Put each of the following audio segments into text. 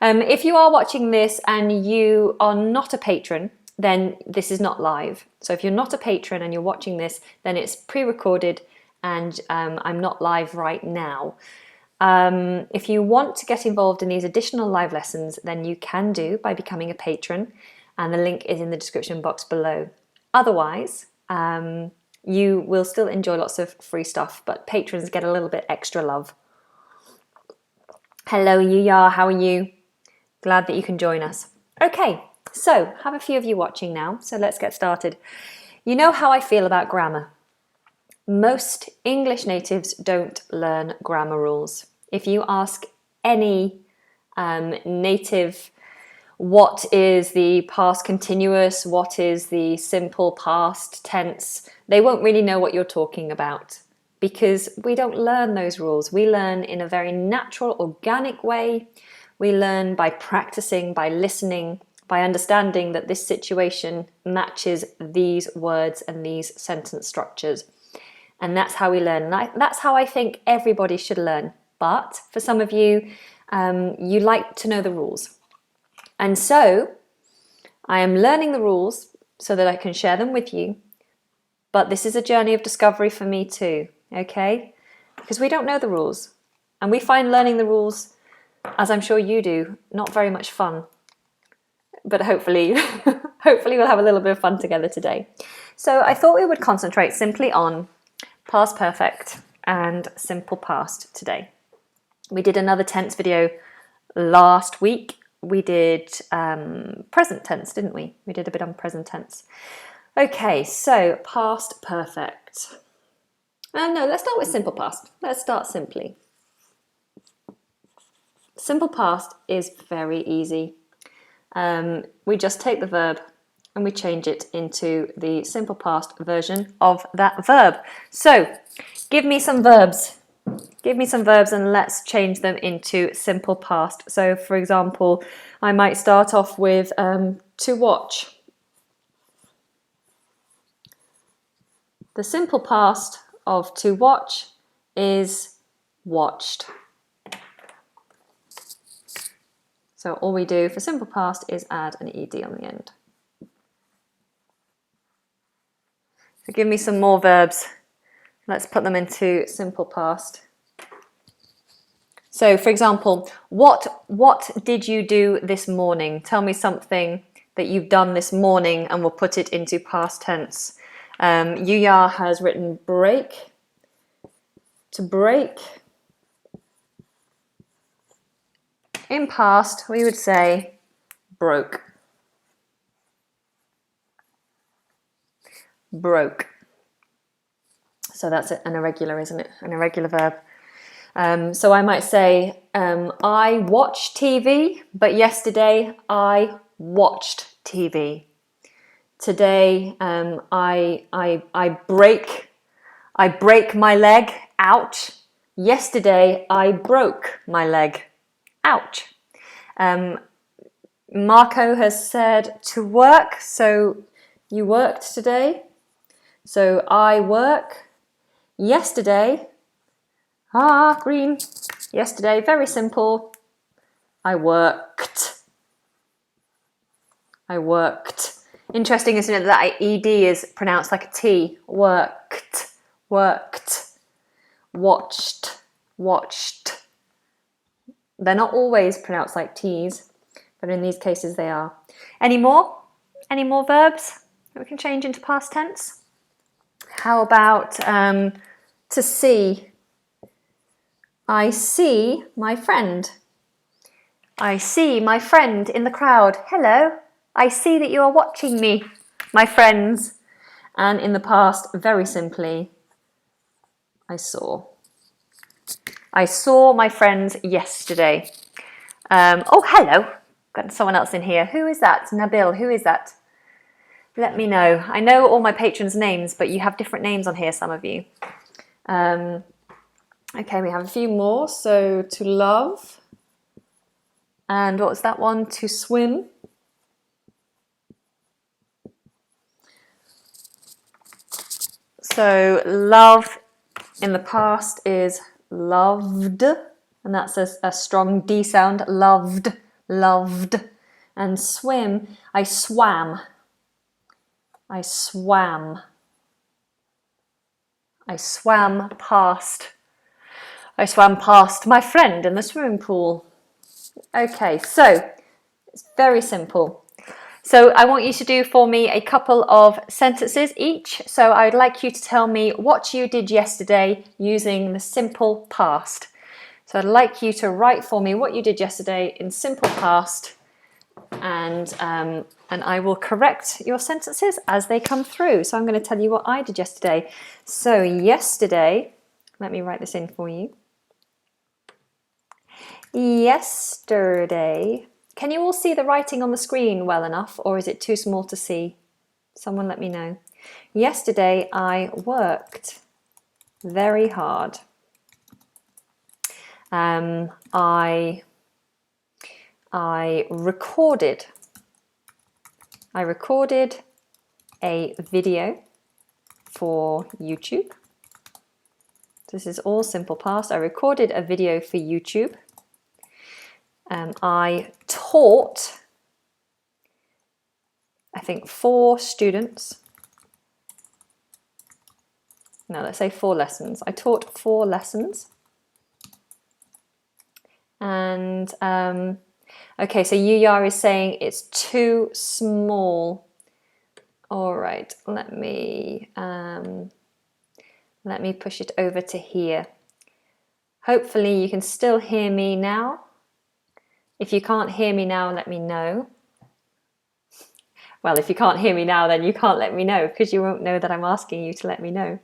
If you are watching this and you are not a patron, then this is not live. So if you're not a patron and you're watching this, then it's pre-recorded and I'm not live right now. If you want to get involved in these additional live lessons, then you can do by becoming a patron, and the link is in the description box below. Otherwise, you will still enjoy lots of free stuff, but patrons get a little bit extra love. Hello Yuya, how are you? Glad that you can join us. Okay, so have a few of you watching now, so let's get started. You know how I feel about grammar. Most English natives don't learn grammar rules. If you ask any native what is the past continuous, what is the simple past tense, they won't really know what you're talking about because we don't learn those rules. We learn in a very natural, organic way. We learn by practicing, by listening, by understanding that this situation matches these words and these sentence structures. And that's how we learn. That's how I think everybody should learn. But for some of you, you like to know the rules. And so I am learning the rules so that I can share them with you. But this is a journey of discovery for me too, okay? Because we don't know the rules. And we find learning the rules, as I'm sure you do, not very much fun. But hopefully, hopefully we'll have a little bit of fun together today. So I thought we would concentrate simply on past perfect and simple past today. We did another tense video last week. We did present tense, didn't we? We did a bit on present tense. Okay, so past perfect. No, let's start with simple past. Let's start simply. Simple past is very easy. We just take the verb and we change it into the simple past version of that verb. So, give me some verbs. Give me some verbs and let's change them into simple past. So, for example, I might start off with to watch. The simple past of to watch is watched. So all we do for simple past is add an ed on the end. So give me some more verbs. Let's put them into simple past. So for example, what did you do this morning? Tell me something that you've done this morning and we'll put it into past tense. Yuya has written break. To break. In past, we would say broke. Broke. So that's an irregular, isn't it? An irregular verb. So I might say, I watch TV, but yesterday I watched TV. Today I break my leg. Ouch. Yesterday I broke my leg. Ouch. Marco has said to work, so you worked today. So I work. Yesterday, green. Yesterday, very simple. I worked. I worked. Interesting, isn't it, that ed is pronounced like a T. Worked. Worked. Watched. Watched. They're not always pronounced like T's, but in these cases they are. Any more? Any more verbs that we can change into past tense? How about to see? I see my friend. I see my friend in the crowd. Hello. I see that you are watching me, my friends. And in the past, very simply, I saw. I saw my friends yesterday. Oh, hello. Got someone else in here. Who is that? Nabil, who is that? Let me know. I know all my patrons' names, but you have different names on here, some of you. Okay, we have a few more. So, to love. And what was that one? To swim. So, love in the past is loved, and that's a strong D sound. Loved, loved. And swim, I swam. I swam. I swam past. I swam past my friend in the swimming pool. Okay, so it's very simple. So I want you to do for me a couple of sentences each. So I'd like you to tell me what you did yesterday using the simple past. So I'd like you to write for me what you did yesterday in simple past, and I will correct your sentences as they come through. So I'm going to tell you what I did yesterday. So yesterday, let me write this in for you. Yesterday, can you all see the writing on the screen well enough, or is it too small to see? Someone let me know. Yesterday I worked very hard. I recorded a video for YouTube. This is all simple past. I recorded a video for YouTube. I taught, I think, 4 students. No, let's say 4 lessons. I taught 4 lessons. And okay, so Yuyar is saying it's too small. All right, let me push it over to here. Hopefully you can still hear me now. If you can't hear me now, let me know. Well, if you can't hear me now, then you can't let me know, because you won't know that I'm asking you to let me know.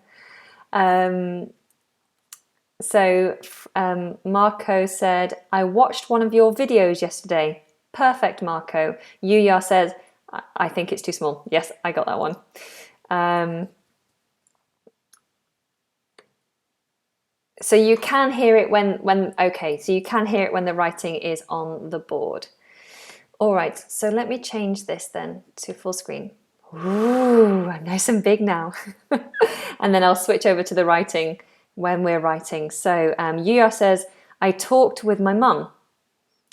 So Marco said, I watched one of your videos yesterday. Perfect, Marco. Yuya says, I think it's too small. Yes, I got that one. So you can hear it okay, so you can hear it when the writing is on the board. All right, so let me change this then to full screen. Ooh, I'm nice and big now. And then I'll switch over to the writing when we're writing. So Yuya says, I talked with my mum.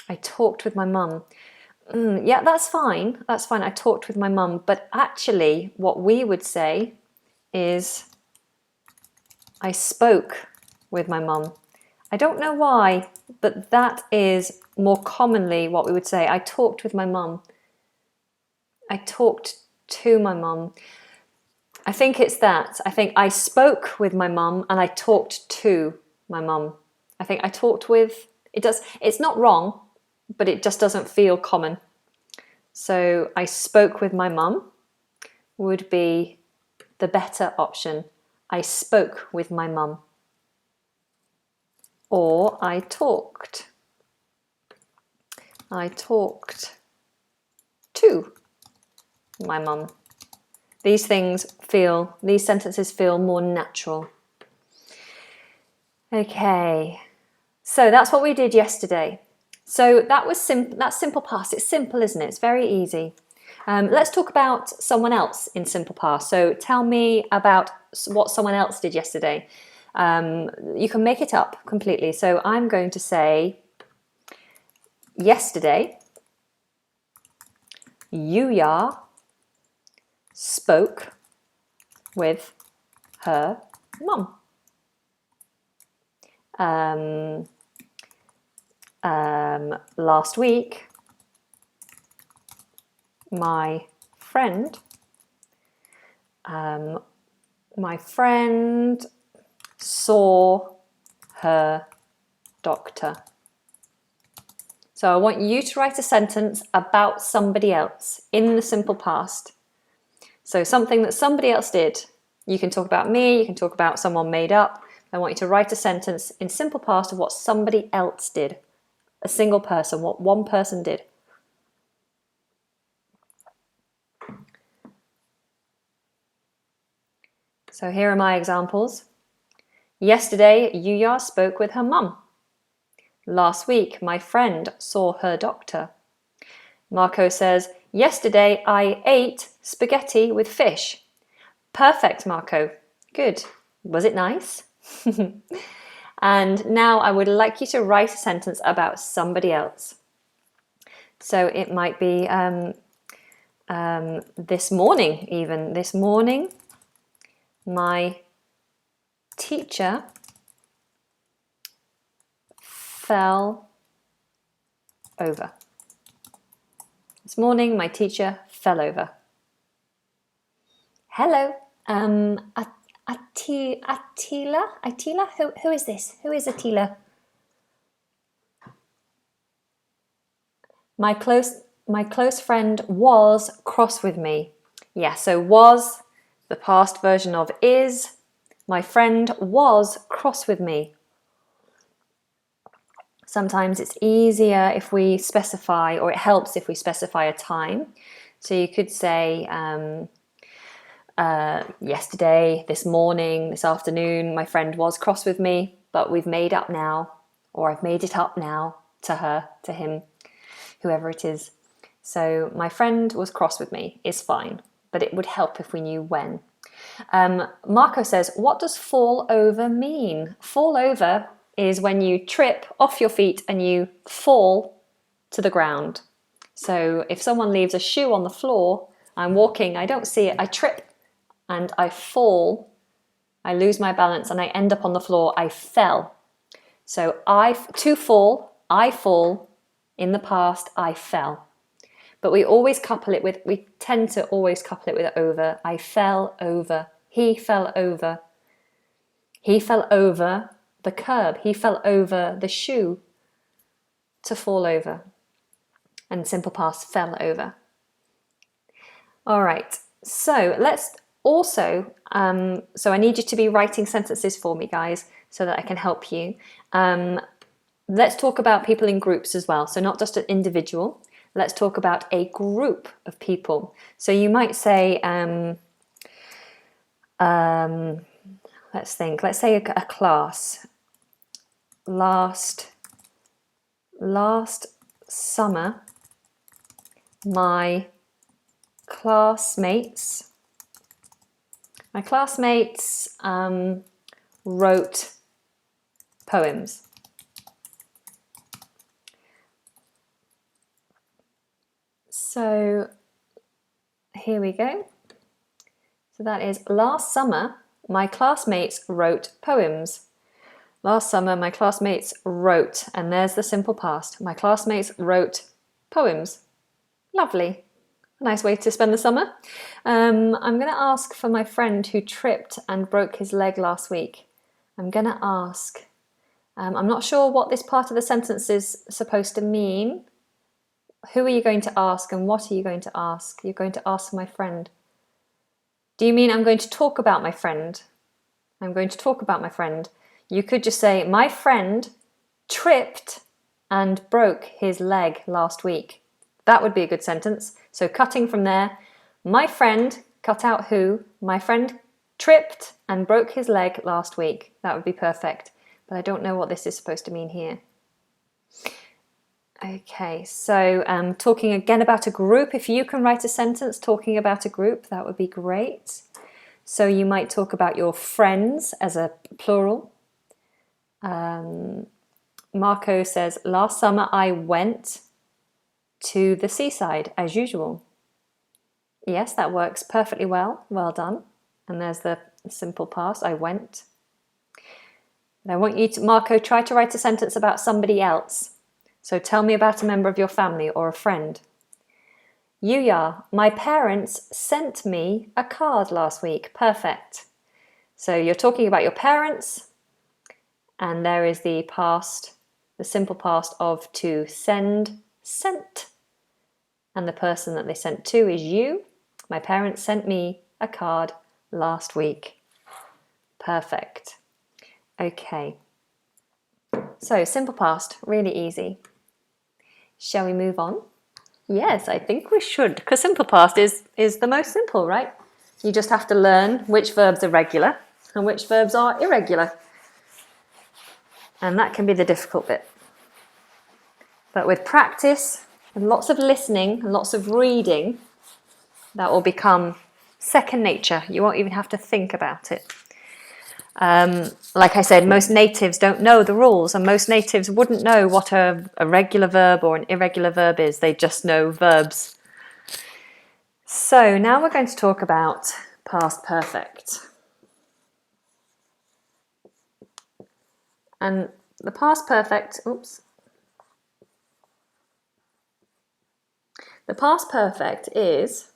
I talked with my mum. Yeah, that's fine. That's fine. I talked with my mum. But actually, what we would say is, I spoke with my mum. I don't know why, but that is more commonly what we would say. I talked with my mum. I talked to my mum. I think it's that. I think I spoke with my mum and I talked to my mum. I think I talked with, it's not wrong, but it just doesn't feel common. So I spoke with my mum would be the better option. I spoke with my mum. Or I talked. I talked to my mum. These sentences feel more natural. Okay, so that's what we did yesterday. So that's simple past. It's simple, isn't it? It's very easy. Let's talk about someone else in simple past. So tell me about what someone else did yesterday. You can make it up completely. So I'm going to say, yesterday, Yuya spoke with her mum. Last week, my friend saw her doctor. So I want you to write a sentence about somebody else in the simple past. So something that somebody else did. You can talk about me, you can talk about someone made up. I want you to write a sentence in simple past of what somebody else did. A single person, what one person did. So here are my examples. Yesterday, Yuya spoke with her mum. Last week, my friend saw her doctor. Marco says, yesterday I ate spaghetti with fish. Perfect, Marco. Good. Was it nice? And now I would like you to write a sentence about somebody else. So it might be this morning even. This morning, my teacher fell over. This morning, my teacher fell over. Hello, Attila? Who is this? Who is Attila? My close friend was cross with me. Yeah, so was, the past version of is. My friend was cross with me. Sometimes it's easier if we specify, or it helps if we specify a time. So you could say, yesterday, this morning, this afternoon, my friend was cross with me, but we've made up now, or I've made it up now to her, to him, whoever it is. So my friend was cross with me is fine, but it would help if we knew when. Marco says, what does fall over mean? Fall over is when you trip off your feet and you fall to the ground. So if someone leaves a shoe on the floor, I'm walking, I don't see it, I trip and I fall, I lose my balance and I end up on the floor, I fell. So to fall, I fall, in the past, I fell. But we always couple it with, we tend to always couple it with over. I fell over. He fell over. He fell over the curb. He fell over the shoe. To fall over. And simple past, fell over. All right. So let's also, so I need you to be writing sentences for me, guys, so that I can help you. Let's talk about people in groups as well. So not just an individual. Let's talk about a group of people. So you might say, let's think. Let's say a class. Last summer, my classmates wrote poems. So here we go. So that is last summer, my classmates wrote poems. Last summer, my classmates wrote, and there's the simple past. My classmates wrote poems. Lovely. Nice way to spend the summer. I'm going to ask for my friend who tripped and broke his leg last week. I'm going to ask. I'm not sure what this part of the sentence is supposed to mean. Who are you going to ask and what are you going to ask? You're going to ask my friend. Do you mean I'm going to talk about my friend? I'm going to talk about my friend. You could just say, my friend tripped and broke his leg last week. That would be a good sentence. So cutting from there, my friend, cut out who, my friend tripped and broke his leg last week. That would be perfect. But I don't know what this is supposed to mean here. Okay, so talking again about a group. If you can write a sentence talking about a group, that would be great. So you might talk about your friends as a plural. Marco says, last summer I went to the seaside as usual. Yes, that works perfectly well. Well done. And there's the simple past, I went. And I want you to, Marco, try to write a sentence about somebody else. So tell me about a member of your family or a friend. Yuya, my parents sent me a card last week. Perfect. So you're talking about your parents, and there is the past, the simple past of to send, sent. And the person that they sent to is you. My parents sent me a card last week. Perfect. Okay. So simple past, really easy. Shall we move on? Yes, I think we should, because simple past is the most simple, right? You just have to learn which verbs are regular and which verbs are irregular. And that can be the difficult bit. But with practice and lots of listening and lots of reading, that will become second nature. You won't even have to think about it. Like I said, most natives don't know the rules, and most natives wouldn't know what a regular verb or an irregular verb is. They just know verbs. So now we're going to talk about past perfect. And the past perfect, the past perfect is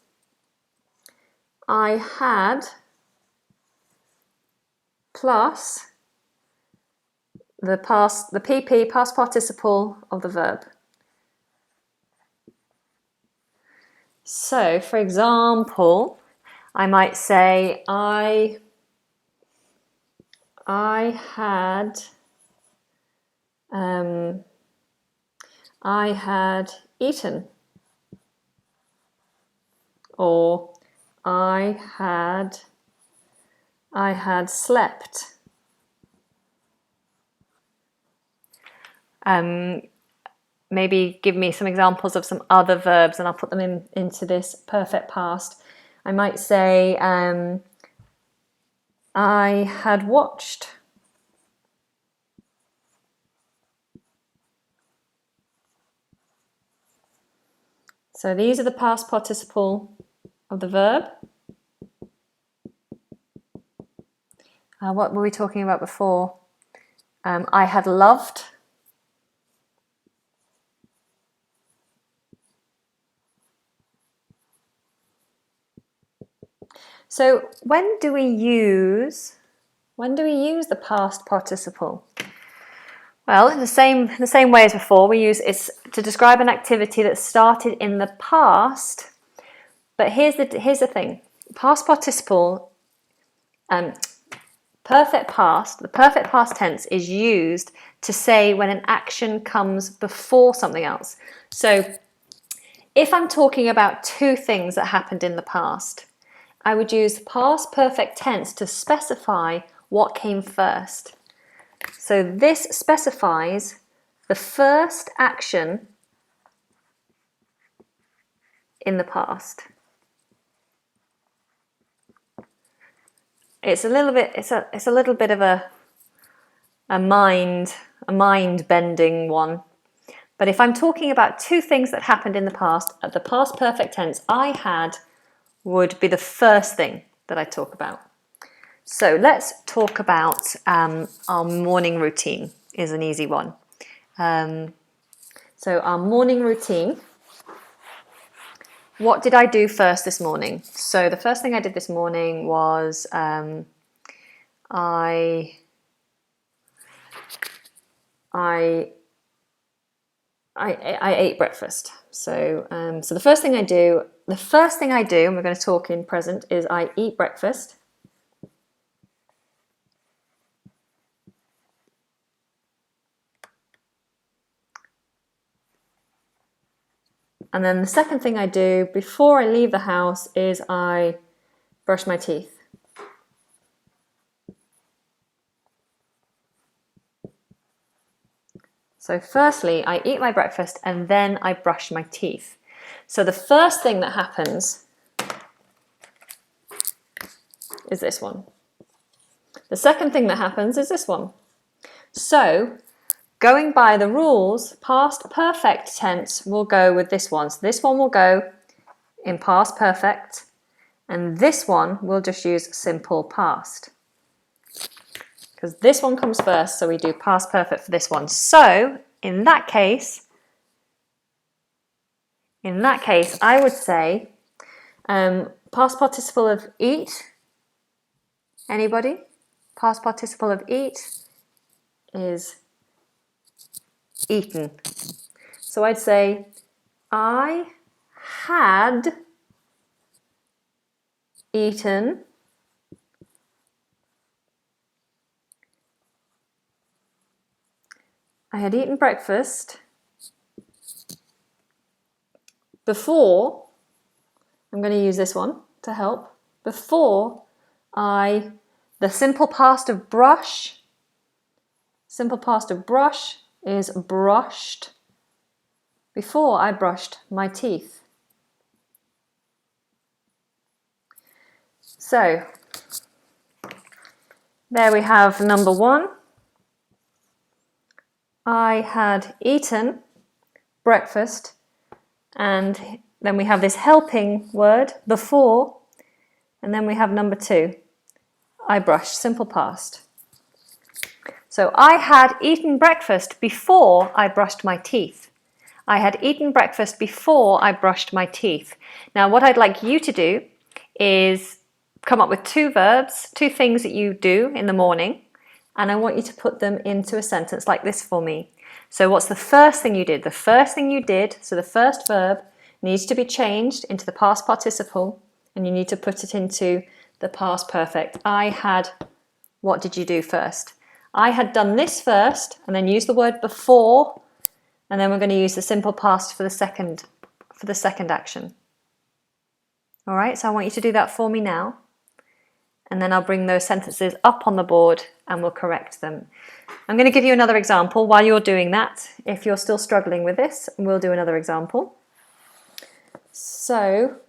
I had plus the PP, past participle of the verb. So, for example, I might say I had eaten, or I had slept. Maybe give me some examples of some other verbs and I'll put them into this perfect past. I might say I had watched. So these are the past participle of the verb. What were we talking about before? I had loved. So when do we use the past participle? Well, in the same way as before, we use it's to describe an activity that started in the past. But here's the thing: past participle, perfect past. The perfect past tense is used to say when an action comes before something else. So, if I'm talking about two things that happened in the past, I would use past perfect tense to specify what came first. So this specifies the first action in the past. It's a little bit of a mind bending one. But if I'm talking about two things that happened in the past, at the past perfect tense, I had would be the first thing that I talk about. So let's talk about our morning routine. Is an easy one. So our morning routine. What did I do first this morning? So the first thing I did this morning was I ate breakfast. So the first thing I do, and we're going to talk in present, is I eat breakfast. And then the second thing I do before I leave the house is I brush my teeth. So firstly, I eat my breakfast and then I brush my teeth. So the first thing that happens is this one. The second thing that happens is this one. So going by the rules, past perfect tense will go with this one. So this one will go in past perfect, and this one we'll just use simple past. Because this one comes first, so we do past perfect for this one. So in that case, I would say past participle of eat. Anybody? Past participle of eat is eaten. So I'd say I had eaten breakfast before, I'm going to use this one to help, before the simple past of brush is brushed, before I brushed my teeth. So There we have number 1. I had eaten breakfast, and then we have this helping word before, and then we have number 2. I brushed, simple past. So I had eaten breakfast before I brushed my teeth. I had eaten breakfast before I brushed my teeth. Now what I'd like you to do is come up with 2 verbs, 2 things that you do in the morning, and I want you to put them into a sentence like this for me. So what's the first thing you did? The first thing you did, so the first verb needs to be changed into the past participle, and you need to put it into the past perfect. I had, what did you do first? I had done this first, and then use the word before, and then we're going to use the simple past for the second action. All right, so I want you to do that for me now, and then I'll bring those sentences up on the board and we'll correct them. I'm going to give you another example while you're doing that. If you're still struggling with this, we'll do another example. So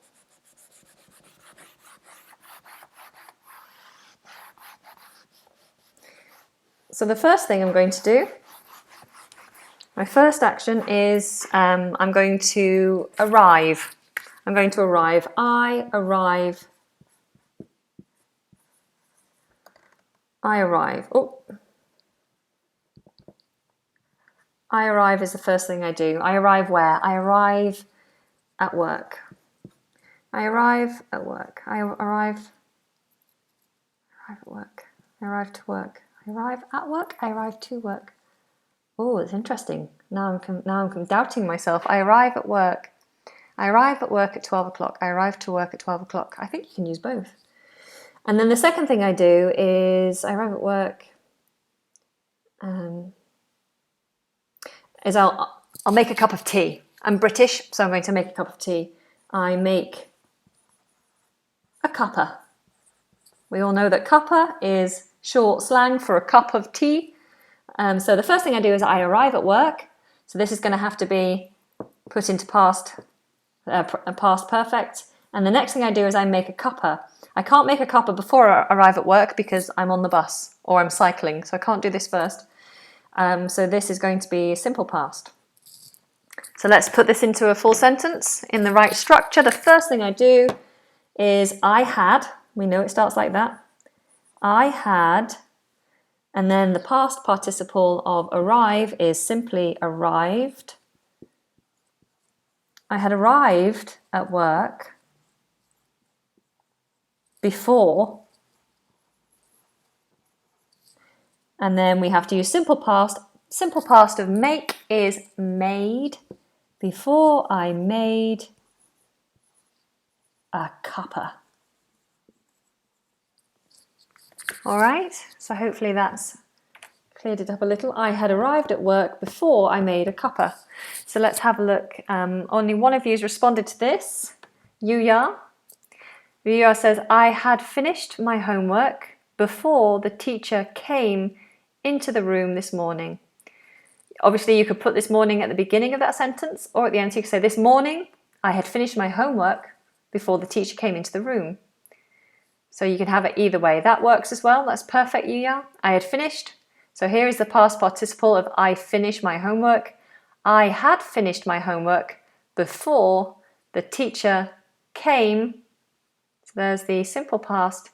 the first thing I'm going to do, my first action is I'm going to arrive. I'm going to arrive. I arrive. I arrive. Oh. I arrive is the first thing I do. I arrive where? I arrive at work. I arrive at work. I arrive at work. I arrive to work. I arrive at work. I arrive to work. Oh, it's interesting. Now I'm doubting myself. I arrive at work. I arrive at work at 12 o'clock. I arrive to work at 12 o'clock. I think you can use both. And then the second thing I do is I arrive at work. I'll make a cup of tea. I'm British, so I'm going to make a cup of tea. I make a cuppa. We all know that cuppa is short slang for a cup of tea. So the first thing I do is I arrive at work. So this is going to have to be put into past perfect. And the next thing I do is I make a cuppa. I can't make a cuppa before I arrive at work because I'm on the bus or I'm cycling, so I can't do this first. So this is going to be simple past. So let's put this into a full sentence in the right structure. The first thing I do is I had, we know it starts like that. I had, and then the past participle of arrive is simply arrived. I had arrived at work before, and then we have to use simple past. Simple past of make is made. Before I made a cuppa. All right, so hopefully that's cleared it up a little. I had arrived at work before I made a cuppa. So let's have a look. Only one of you has responded to this. Yuya. Yuya says, I had finished my homework before the teacher came into the room this morning. Obviously, you could put this morning at the beginning of that sentence or at the end, so you could say, this morning I had finished my homework before the teacher came into the room. So you can have it either way. That works as well. That's perfect, Yuya. I had finished. So here is the past participle of I finished my homework. I had finished my homework before the teacher came, so there's the simple past,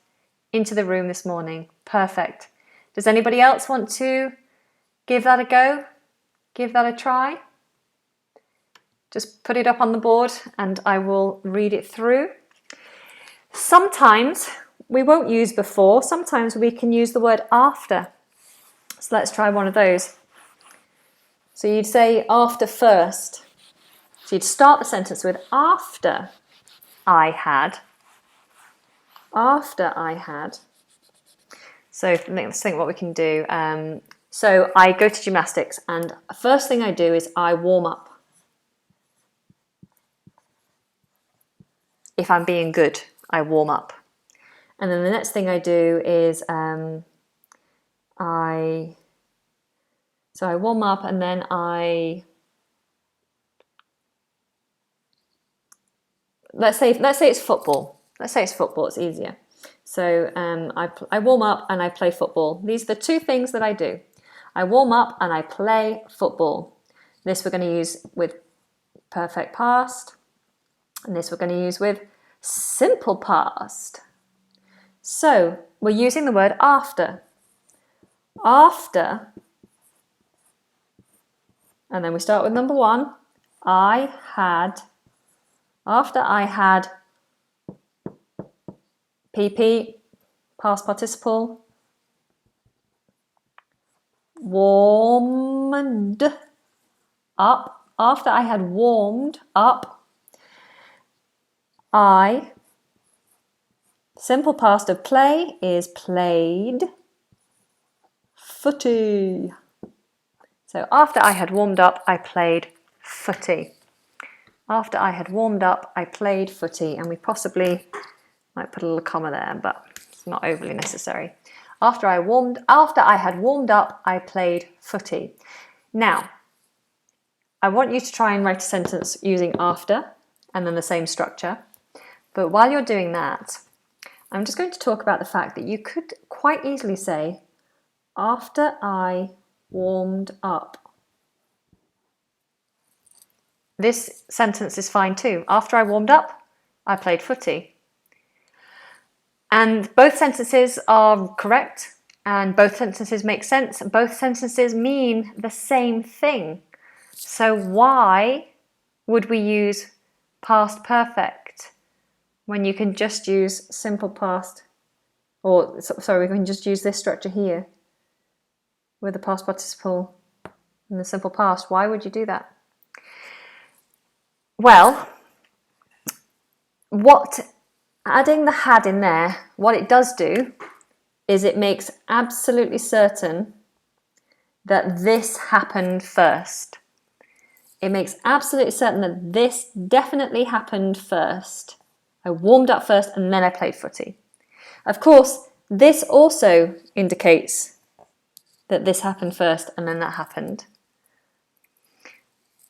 into the room this morning. Perfect. Does anybody else want to give that a go? Give that a try? Just put it up on the board and I will read it through. Sometimes we won't use before, sometimes we can use the word after. So let's try one of those. So you'd say after first. So you'd start the sentence with after I had. After I had. So let's think what we can do. So I go to gymnastics and the first thing I do is I warm up. If I'm being good, I warm up. And then the next thing I do is I warm up and then let's say it's football. Let's say it's football, it's easier. So I warm up and I play football. These are the two things that I do. I warm up and I play football. This we're going to use with perfect past, and this we're going to use with simple past. So we're using the word after. After, and then we start with number one. After I had PP, past participle, warmed up. After I had warmed up, simple past of play is played footy. So after I had warmed up, I played footy. After I had warmed up, I played footy. And we possibly might put a little comma there, but it's not overly necessary. After I had warmed up, I played footy. Now, I want you to try and write a sentence using after and then the same structure. But while you're doing that, I'm just going to talk about the fact that you could quite easily say, after I warmed up. This sentence is fine too. After I warmed up, I played footy. And both sentences are correct, and both sentences make sense, and both sentences mean the same thing. So why would we use past perfect when you can just use simple past, or sorry, we can just use this structure here with the past participle and the simple past? Why would you do that? Well, adding the had in there, what it does do is it makes absolutely certain that this happened first. It makes absolutely certain that this definitely happened first. I warmed up first and then I played footy. Of course, this also indicates that this happened first and then that happened.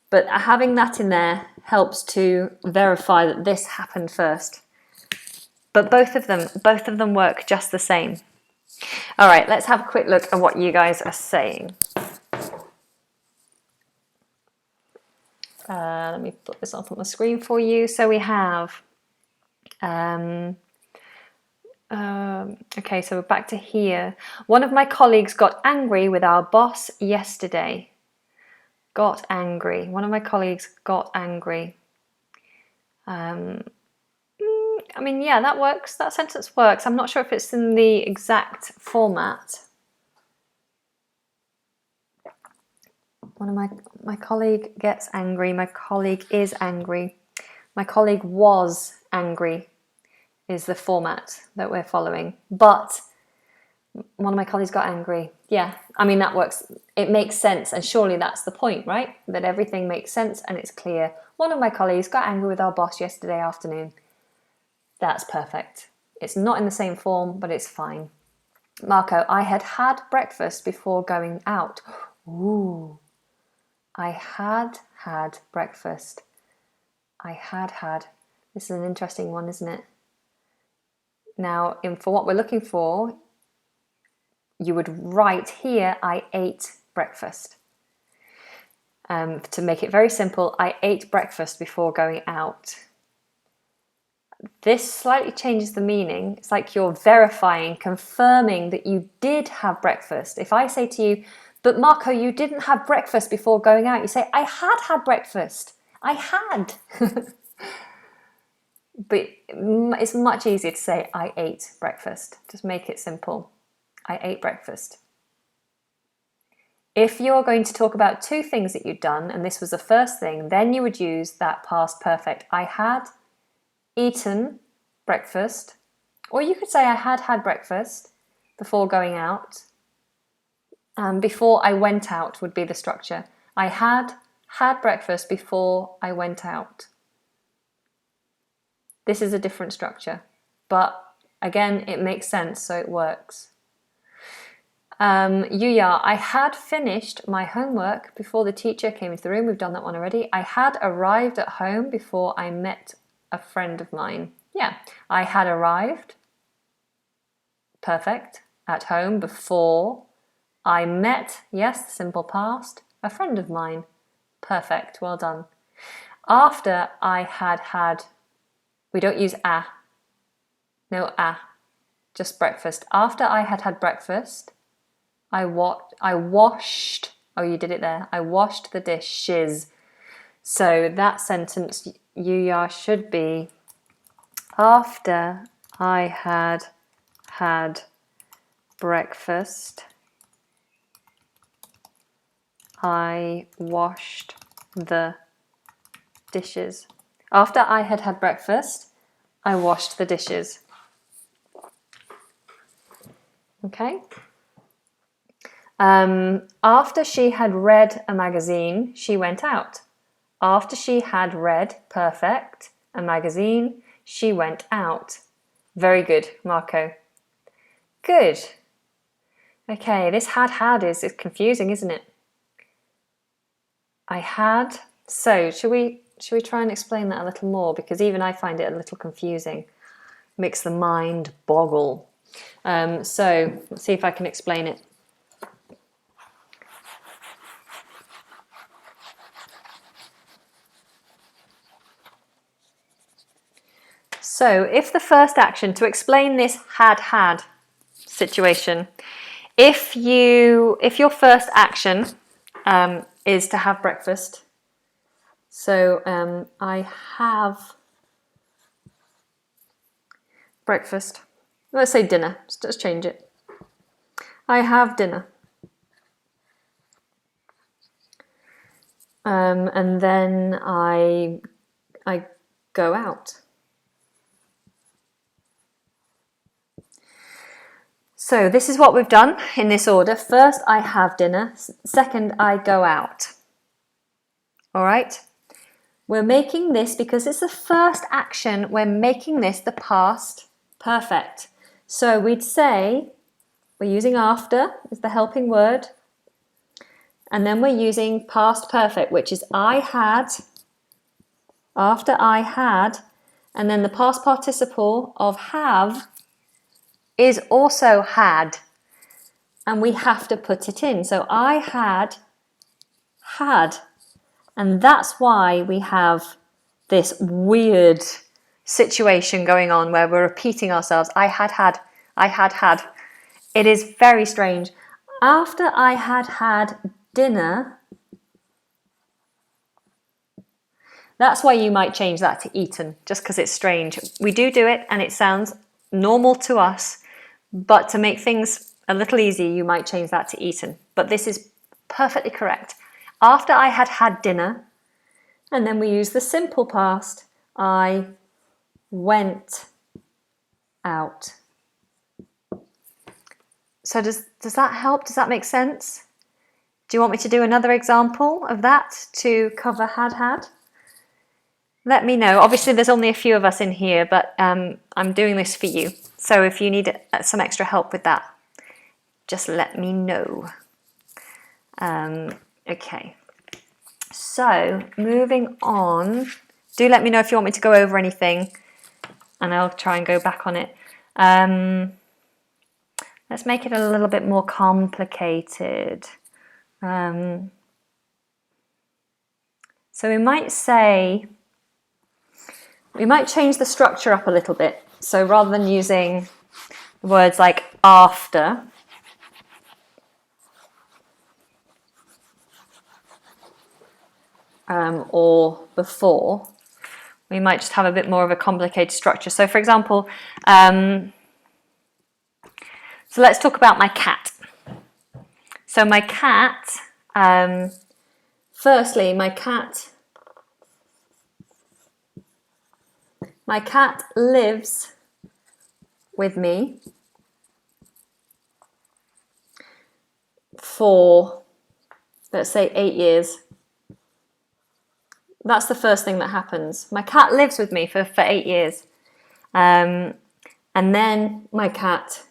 But having that in there helps to verify that this happened first. But both of them work just the same. All right, let's have a quick look at what you guys are saying. Let me put this up on the screen for you. So we have, okay, so we're back to here. One of my colleagues got angry with our boss yesterday. Got angry. One of my colleagues got angry. I mean, yeah, that works. That sentence works. I'm not sure if it's in the exact format. One of my colleague gets angry. My colleague is angry. My colleague was angry is the format that we're following. But one of my colleagues got angry. Yeah, I mean, that works. It makes sense. And surely that's the point, right? That everything makes sense and it's clear. One of my colleagues got angry with our boss yesterday afternoon. That's perfect. It's not in the same form, but it's fine. Marco, I had breakfast before going out. Ooh. I had breakfast. I had. This is an interesting one, isn't it? Now, for what we're looking for, you would write here, I ate breakfast. To make it very simple, I ate breakfast before going out. This slightly changes the meaning. It's like you're verifying, confirming that you did have breakfast. If I say to you, but Marco, you didn't have breakfast before going out, you say, I had breakfast. I had. But it's much easier to say, I ate breakfast. Just make it simple. I ate breakfast. If you're going to talk about two things that you'd done, and this was the first thing, then you would use that past perfect. I had eaten breakfast, or you could say I had breakfast before going out. Before I went out would be the structure. I had breakfast before I went out. This is a different structure, but again, it makes sense, so it works. Yuya, I had finished my homework before the teacher came into the room. We've done that one already. I had arrived at home before I met a friend of mine. Yeah, I had arrived. perfect. At home, before. I met, yes, simple past. A friend of mine, perfect, well done. After I had, we don't use a, no a, just breakfast. After I had breakfast, I washed, oh, you did it there. I washed the dishes. So that sentence, Yuya, should be, after I had breakfast, I washed the dishes. After I had breakfast, I washed the dishes. Okay. After she had read a magazine, she went out. After she had read, perfect, a magazine, she went out. Very good, Marco. Good. Okay, this had is confusing, isn't it? I had. So, should we try and explain that a little more? Because even I find it a little confusing. Makes the mind boggle. So, let's see if I can explain it. So, if the first action, to explain this had situation, if your first action is to have breakfast, so I have breakfast. Let's say dinner. Let's change it. I have dinner. And then I go out. So this is what we've done in this order. First, I have dinner. Second, I go out. All right? We're making this, because it's the first action, we're making this the past perfect. So we'd say, we're using after as the helping word. And then we're using past perfect, which is I had, after I had, and then the past participle of have is also had, and we have to put it in. So I had, and that's why we have this weird situation going on where we're repeating ourselves. I had. It is very strange. After I had dinner, that's why you might change that to eaten, just because it's strange. We do it and it sounds normal to us, but to make things a little easier, you might change that to eaten. But this is perfectly correct. After I had dinner, and then we use the simple past, I went out. So does that help? Does that make sense? Do you want me to do another example of that to cover had? Let me know. Obviously, there's only a few of us in here, but I'm doing this for you. So if you need some extra help with that, just let me know. Okay. So moving on. Do let me know if you want me to go over anything, and I'll try and go back on it. Let's make it a little bit more complicated. So we might change the structure up a little bit. So rather than using words like after, or before, we might just have a bit more of a complicated structure. So for example, so let's talk about my cat. So my cat, firstly, my cat lives with me for, let's say, 8 years. That's the first thing that happens. My cat lives with me for 8 years. And then my cat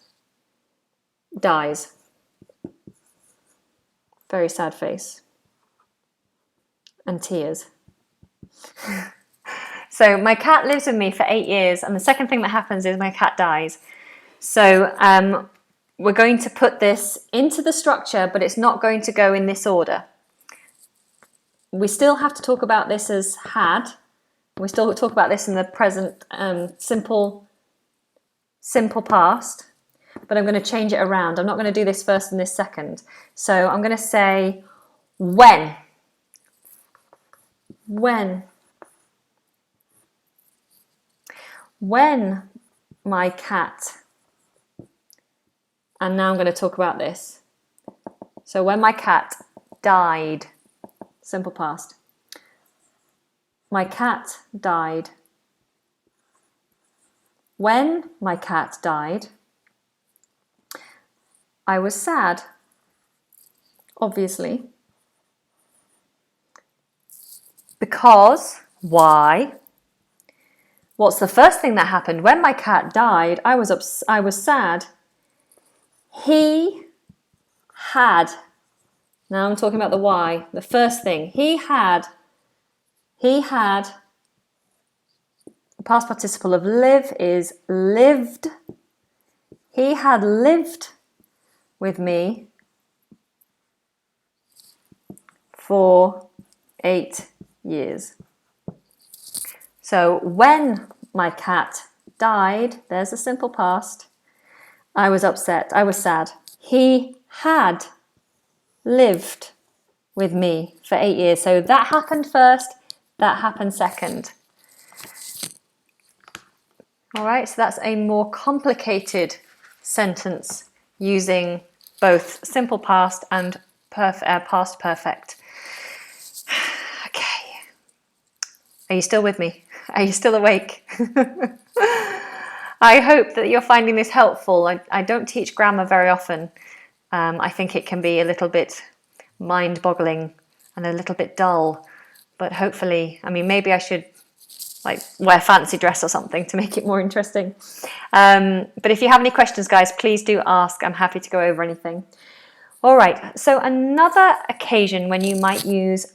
dies. Very sad face. And tears. So my cat lives with me for 8 years, and the second thing that happens is my cat dies. So we're going to put this into the structure, but it's not going to go in this order. We still have to talk about this as had. We still talk about this in the present simple past, but I'm going to change it around. I'm not going to do this first and this second. So I'm going to say when. When my cat, and now I'm going to talk about this. So when my cat died, simple past. My cat died. When my cat died, I was sad, obviously. Because, why? What's the first thing that happened? When my cat died, I was sad. He had. Now I'm talking about the why. The first thing. He had. The past participle of live is lived. He had lived with me for 8 years. So when my cat died, there's a simple past. I was upset. I was sad. He had lived with me for 8 years. So that happened first. That happened second. All right, so that's a more complicated sentence using both simple past and past perfect. Okay. Are you still with me? Are you still awake? I hope that you're finding this helpful. I don't teach grammar very often. I think it can be a little bit mind-boggling and a little bit dull. But hopefully, I mean, maybe I should wear fancy dress or something to make it more interesting. But if you have any questions, guys, please do ask. I'm happy to go over anything. All right, so another occasion when you might use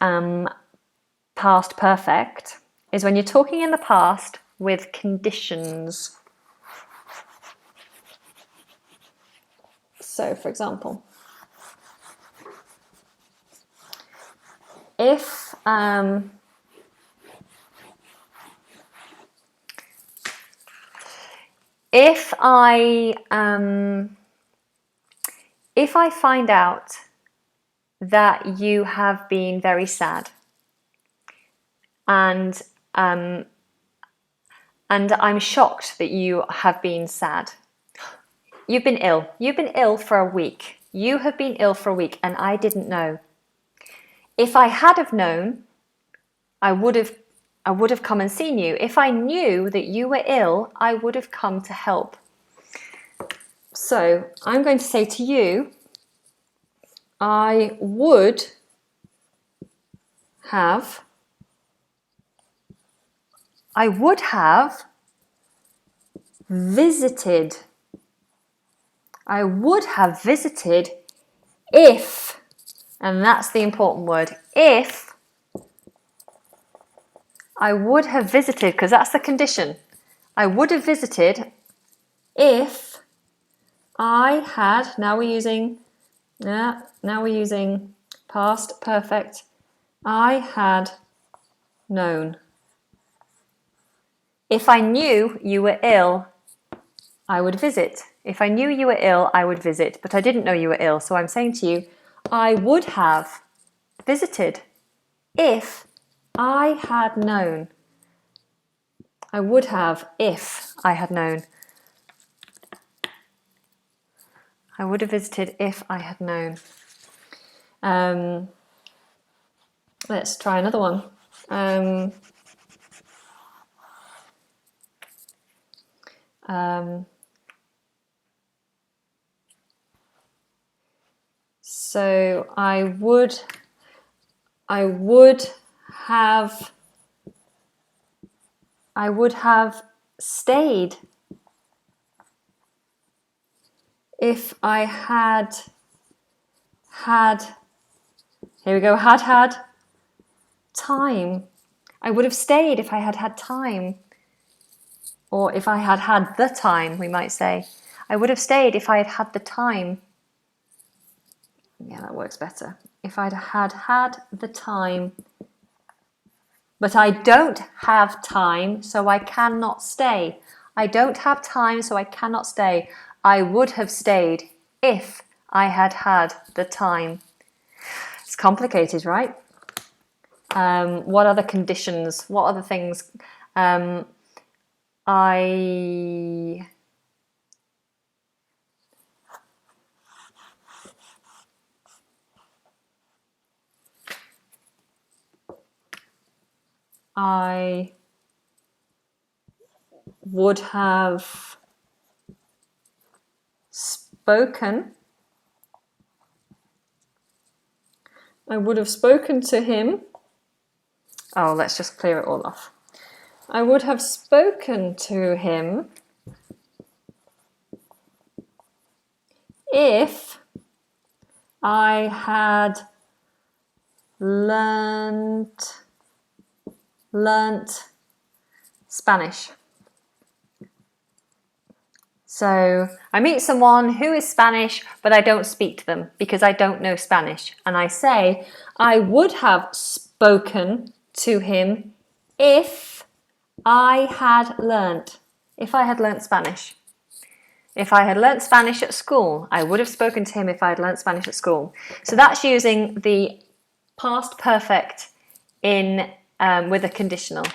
past perfect is when you're talking in the past with conditions. So, for example, if I find out that you have been very sad and I'm shocked that you have been sad. You've been ill. You've been ill for a week. You have been ill for a week and I didn't know. If I had have known, I would have come and seen you. If I knew that you were ill, I would have come to help. So I'm going to say to you, I would have visited. I would have visited if, and that's the important word, if I would have visited, because that's the condition. I would have visited if I had, now we're using past perfect. I had known. If I knew you were ill, I would visit. If I knew you were ill, I would visit, but I didn't know you were ill. So I'm saying to you, I would have visited if I had known. I would have if I had known. I would have visited if I had known. Let's try another one. So I would have stayed if I had, here we go, had time. I would have stayed if I had time. Or if I had the time, we might say. I would have stayed if I had had the time. Yeah, that works better. If I'd had the time. But I don't have time, so I cannot stay. I don't have time, so I cannot stay. I would have stayed if I had had the time. It's complicated, right? What other conditions? What other things? I would have spoken. I would have spoken to him. Oh, let's just clear it all off. I would have spoken to him if I had learnt Spanish. So I meet someone who is Spanish, but I don't speak to them because I don't know Spanish. And I say, I would have spoken to him if I had learnt Spanish. If I had learnt Spanish at school, I would have spoken to him if I had learnt Spanish at school. So that's using the past perfect in with a conditional.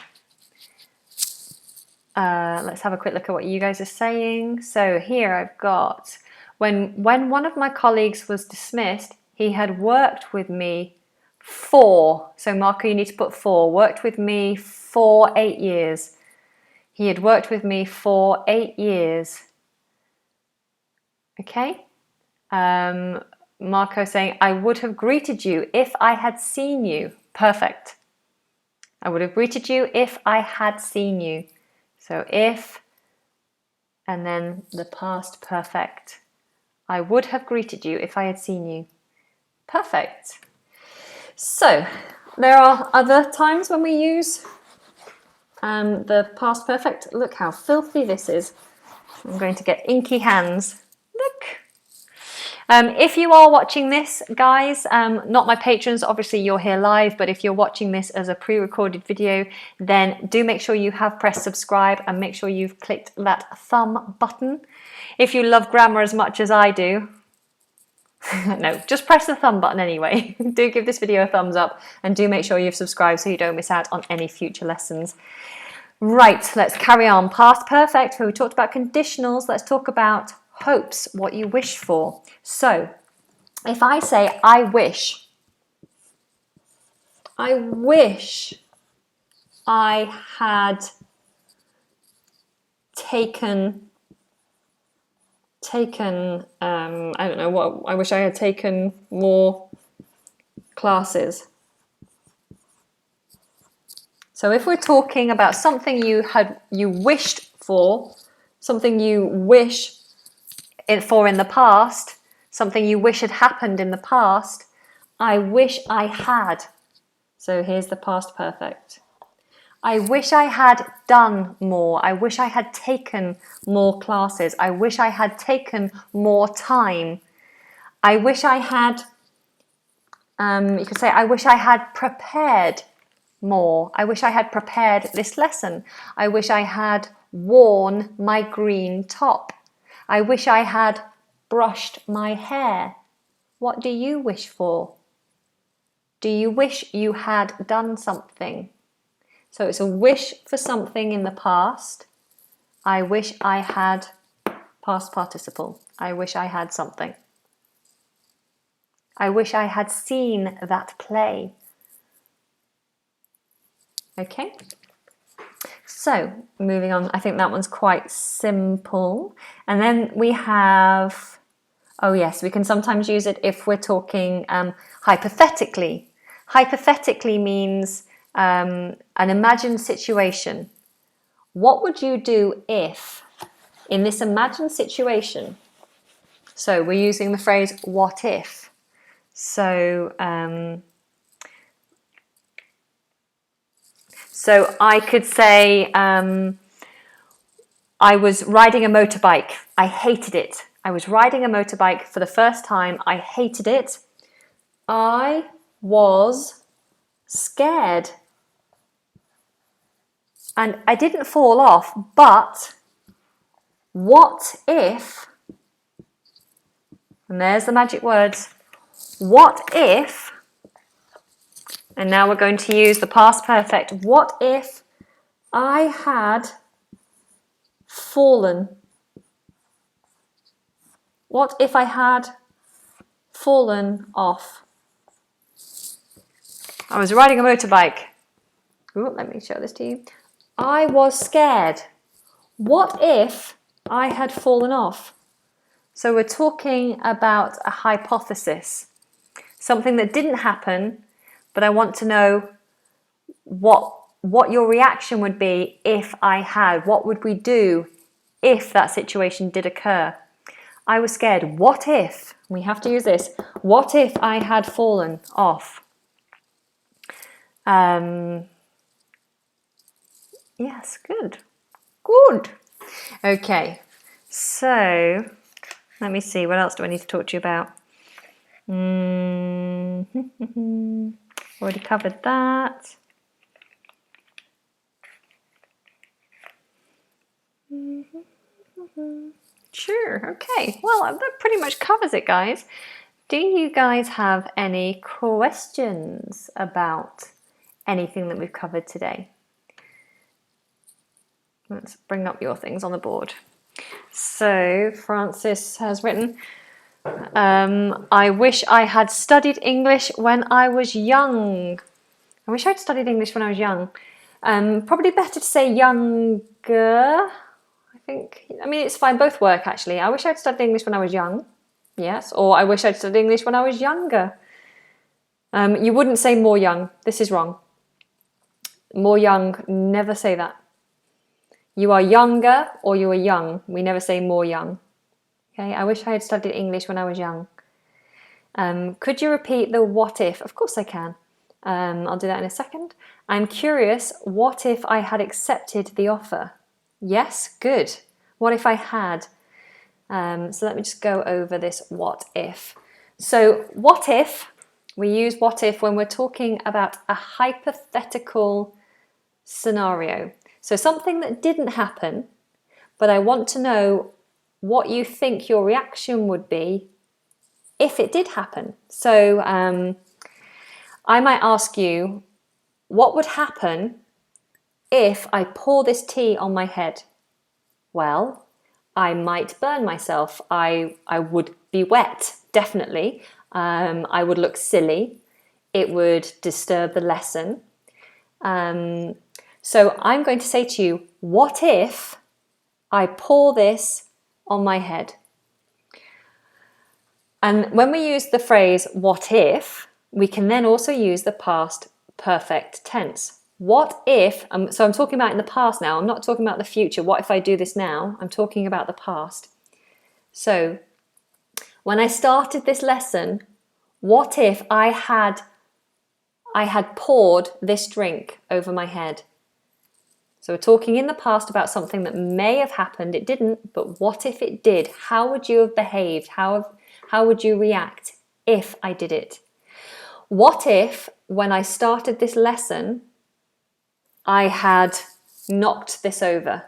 Let's have a quick look at what you guys are saying. So here I've got, when one of my colleagues was dismissed, he had worked with me for, so Marco, you need to put for, worked with me for 8 years. He had worked with me for 8 years. Okay. Marco saying, I would have greeted you if I had seen you. Perfect. I would have greeted you if I had seen you. So if, and then the past perfect. I would have greeted you if I had seen you. Perfect. So there are other times when we use the past perfect. Look how filthy this is. I'm going to get inky hands. Look. If you are watching this, guys, not my patrons, obviously you're here live, but if you're watching this as a pre-recorded video, then do make sure you have pressed subscribe and make sure you've clicked that thumb button. If you love grammar as much as I do, no, just press the thumb button anyway. Do give this video a thumbs up and do make sure you've subscribed so you don't miss out on any future lessons. Right, let's carry on. Past perfect, where we talked about conditionals, let's talk about hopes, what you wish for. So, if I say, I wish I had taken, I don't know what, I wish I had taken more classes. So if we're talking about something you wished for, something you wish for in the past, something you wish had happened in the past, I wish I had. So here's the past perfect. I wish I had done more. I wish I had taken more classes. I wish I had taken more time. I wish I had, you could say, I wish I had prepared more. I wish I had prepared this lesson. I wish I had worn my green top. I wish I had brushed my hair. What do you wish for? Do you wish you had done something? So it's a wish for something in the past. I wish I had, past participle. I wish I had something. I wish I had seen that play. Okay. So moving on, I think that one's quite simple. And then we have, oh yes, we can sometimes use it if we're talking hypothetically. Hypothetically means an imagined situation. What would you do if, in this imagined situation, so we're using the phrase what if. So, so I could say, I was riding a motorbike. I hated it. I was riding a motorbike for the first time. I hated it. I was scared. And I didn't fall off, but what if, and there's the magic words, what if, and now we're going to use the past perfect, what if I had fallen? What if I had fallen off? I was riding a motorbike. Ooh, let me show this to you. I was scared. What if I had fallen off? So we're talking about a hypothesis, something that didn't happen, but I want to know what your reaction would be if I had. What would we do if that situation did occur? I was scared. What if, we have to use this, what if I had fallen off? Yes, good. Good. Okay, so let me see, what else do I need to talk to you about? Already covered that. Sure, okay. Well, that pretty much covers it, guys. Do you guys have any questions about anything that we've covered today? Let's bring up your things on the board. So Francis has written, I wish I had studied English when I was young. I wish I'd studied English when I was young. Probably better to say younger, I think. I mean, it's fine, both work actually. I wish I'd studied English when I was young. Yes, or I wish I'd studied English when I was younger. You wouldn't say more young. This is wrong. More young, never say that. You are younger or you are young. We never say more young. Okay, I wish I had studied English when I was young. Could you repeat the what if? Of course I can. I'll do that in a second. I'm curious, what if I had accepted the offer? Yes, good. What if I had? So let me just go over this what if. So what if, we use what if when we're talking about a hypothetical scenario. So something that didn't happen, but I want to know what you think your reaction would be if it did happen. So I might ask you, what would happen if I pour this tea on my head? Well, I might burn myself. I would be wet, definitely. I would look silly. It would disturb the lesson. So I'm going to say to you, what if I pour this on my head? And when we use the phrase what if, we can then also use the past perfect tense. What if, so I'm talking about in the past now, I'm not talking about the future. What if I do this now? I'm talking about the past. So when I started this lesson, what if I had poured this drink over my head? So we're talking in the past about something that may have happened. It didn't, but what if it did? How would you have behaved? How would you react if I did it? What if, when I started this lesson, I had knocked this over?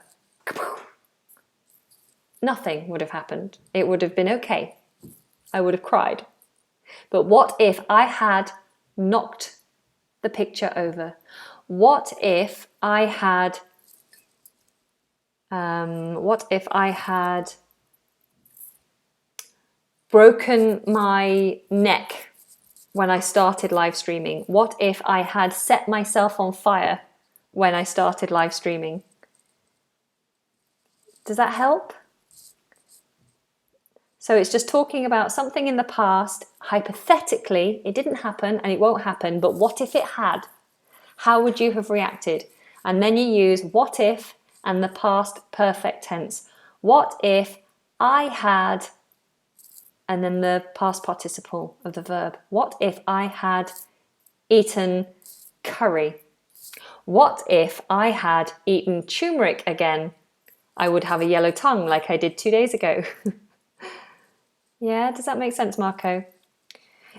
Nothing would have happened. It would have been okay. I would have cried. But what if I had knocked the picture over? What if I had broken my neck when I started live streaming? What if I had set myself on fire when I started live streaming? Does that help? So it's just talking about something in the past. Hypothetically, it didn't happen and it won't happen, but what if it had? How would you have reacted? And then you use what if and the past perfect tense. What if I had, and then the past participle of the verb. What if I had eaten curry? What if I had eaten turmeric again? I would have a yellow tongue like I did 2 days ago. Yeah, does that make sense, Marco?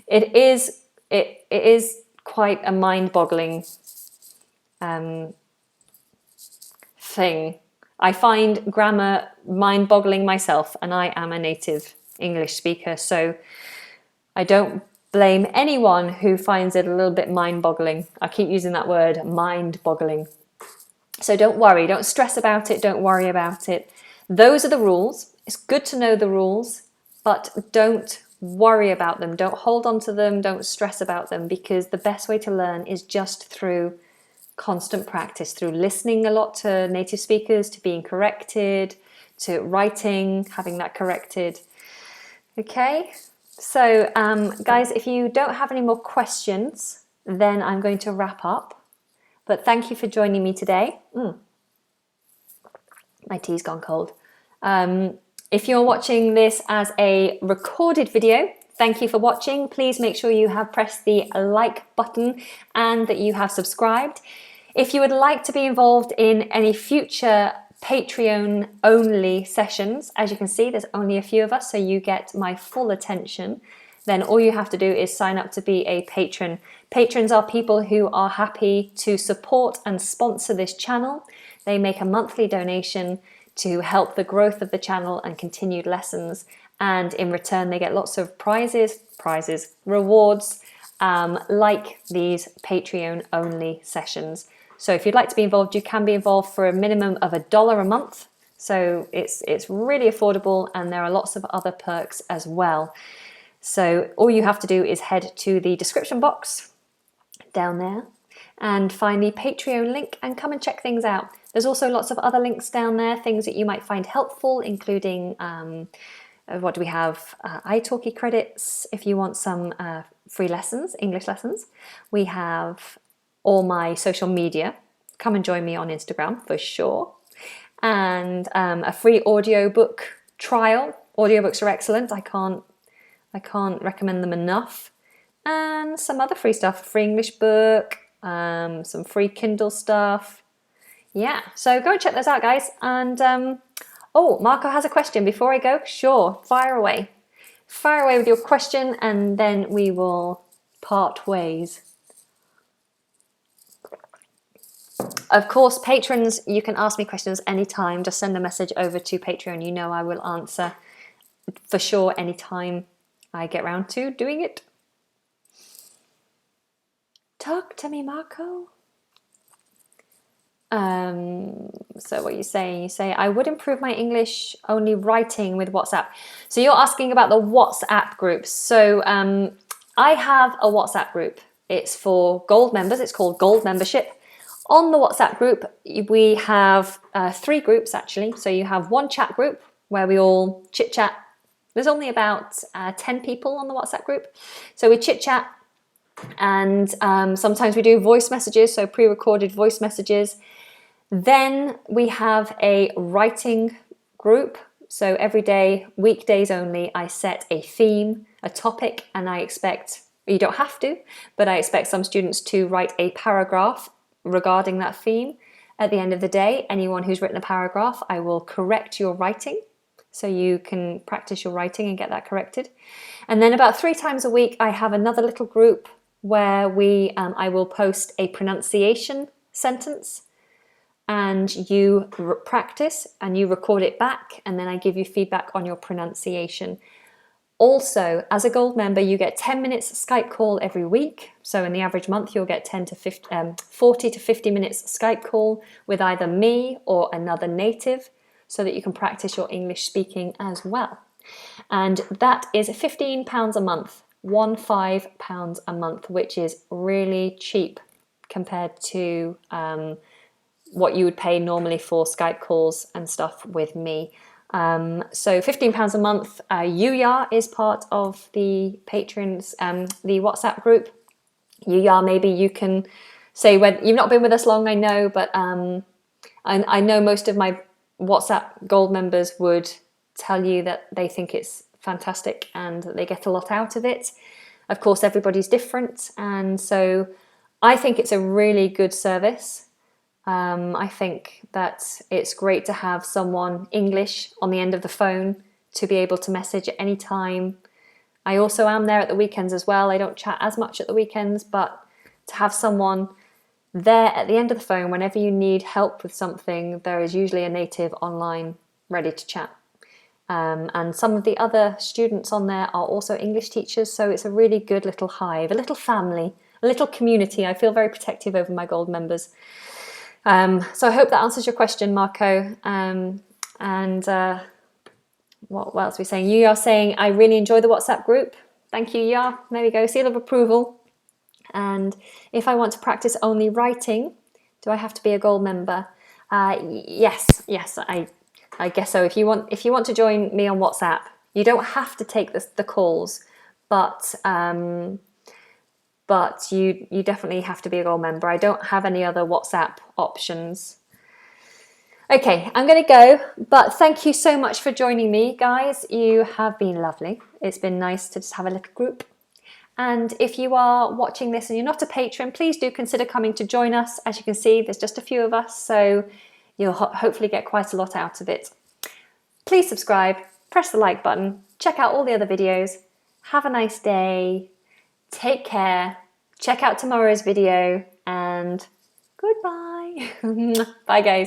It is quite a mind-boggling thing. I find grammar mind-boggling myself, and I am a native English speaker, so I don't blame anyone who finds it a little bit mind-boggling. I keep using that word, mind-boggling. So don't worry, don't stress about it, don't worry about it. Those are the rules. It's good to know the rules, but don't worry about them. Don't hold on to them, don't stress about them, because the best way to learn is just through constant practice, through listening a lot to native speakers, to being corrected, to writing, having that corrected. Okay, so guys, if you don't have any more questions, then I'm going to wrap up. But thank you for joining me today. My tea's gone cold. If you're watching this as a recorded video, thank you for watching. Please make sure you have pressed the like button and that you have subscribed. If you would like to be involved in any future Patreon only sessions, as you can see, there's only a few of us, so you get my full attention. Then all you have to do is sign up to be a patron. Patrons are people who are happy to support and sponsor this channel. They make a monthly donation to help the growth of the channel and continued lessons. And in return, they get lots of rewards, like these Patreon only sessions. So if you'd like to be involved, you can be involved for a minimum of $1 a month. So it's really affordable, and there are lots of other perks as well. So all you have to do is head to the description box down there and find the Patreon link and come and check things out. There's also lots of other links down there, things that you might find helpful, including what do we have? italki credits if you want some free lessons, English lessons. We have all my social media. Come and join me on Instagram for sure. And a free audiobook trial. Audiobooks are excellent. I can't recommend them enough. And some other free stuff, free English book, some free Kindle stuff. Yeah, so go and check those out, guys. And oh, Marco has a question before I go. Sure, fire away. Fire away with your question, and then we will part ways. Of course, patrons, you can ask me questions anytime. Just send a message over to Patreon. You know I will answer for sure anytime I get round to doing it. Talk to me, Marco. So what are you saying? You say, I would improve my English only writing with WhatsApp. So you're asking about the WhatsApp groups. So I have a WhatsApp group. It's for gold members. It's called Gold Membership. On the WhatsApp group, we have 3 groups actually. So you have one chat group where we all chit chat. There's only about 10 people on the WhatsApp group. So we chit chat, and sometimes we do voice messages, so pre-recorded voice messages. Then we have a writing group. So every day, weekdays only, I set a theme, a topic, and I expect, you don't have to, but I expect some students to write a paragraph regarding that theme. At the end of the day, anyone who's written a paragraph, I will correct your writing, so you can practice your writing and get that corrected. And then about 3 times a week, I have another little group where I will post a pronunciation sentence, and you practice and you record it back, and then I give you feedback on your pronunciation. Also, as a gold member, you get 10 minutes Skype call every week. So in the average month, you'll get 40 to 50 minutes Skype call with either me or another native, so that you can practice your English speaking as well. And that is £15 a month, £15 a month, which is really cheap compared to what you would pay normally for Skype calls and stuff with me. So £15 a month. Yuya is part of the patrons, the WhatsApp group. Yuya, maybe you can say, when you've not been with us long, I know, but I know most of my WhatsApp gold members would tell you that they think it's fantastic and that they get a lot out of it. Of course, everybody's different, and so I think it's a really good service. I think that it's great to have someone English on the end of the phone to be able to message at any time. I also am there at the weekends as well. I don't chat as much at the weekends, but to have someone there at the end of the phone whenever you need help with something, there is usually a native online ready to chat. And some of the other students on there are also English teachers, so it's a really good little hive, a little family, a little community. I feel very protective over my gold members. So I hope that answers your question, Marco. What else are we saying? You are saying, I really enjoy the WhatsApp group. Thank you, yeah. There we go, seal of approval. And if I want to practice only writing, do I have to be a gold member? Yes, I guess so. If you want to join me on WhatsApp, you don't have to take the calls, but you definitely have to be a gold member. I don't have any other WhatsApp options. Okay, I'm going to go, but thank you so much for joining me, guys. You have been lovely. It's been nice to just have a little group. And if you are watching this and you're not a patron, please do consider coming to join us. As you can see, there's just a few of us, so you'll hopefully get quite a lot out of it. Please subscribe, press the like button, check out all the other videos. Have a nice day. Take care. Check out tomorrow's video and goodbye. Bye, guys.